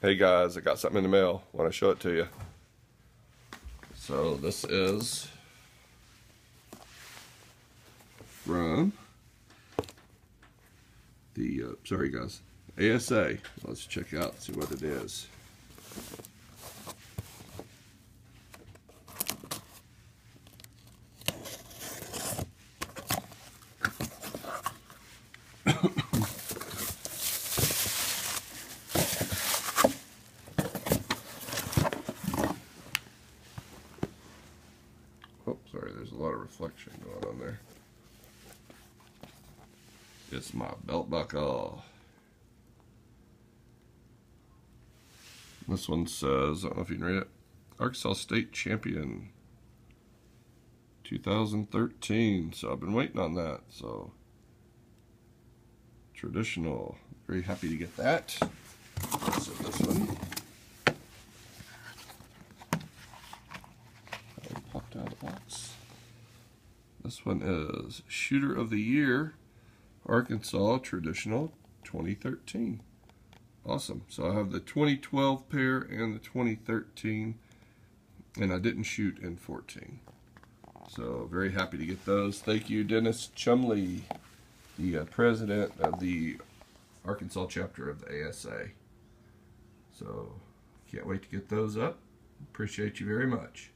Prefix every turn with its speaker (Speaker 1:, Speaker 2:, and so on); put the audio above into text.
Speaker 1: Hey guys, I got something in the mail. Want to show it to you. So this is from the, sorry guys, ASA. Let's check out, see what it is. Oh, sorry, there's a lot of reflection going on there. It's my belt buckle. This one says, I don't know if you can read it, Arkansas State Champion 2013. So I've been waiting on that. So traditional. Very happy to get that. So this one popped out of the box. This one is Shooter of the Year, Arkansas Traditional 2013. Awesome. So I have the 2012 pair and the 2013, and I didn't shoot in 14. So very happy to get those. Thank you, Dennis Chumley, the president of the Arkansas chapter of the ASA. So can't wait to get those up. Appreciate you very much.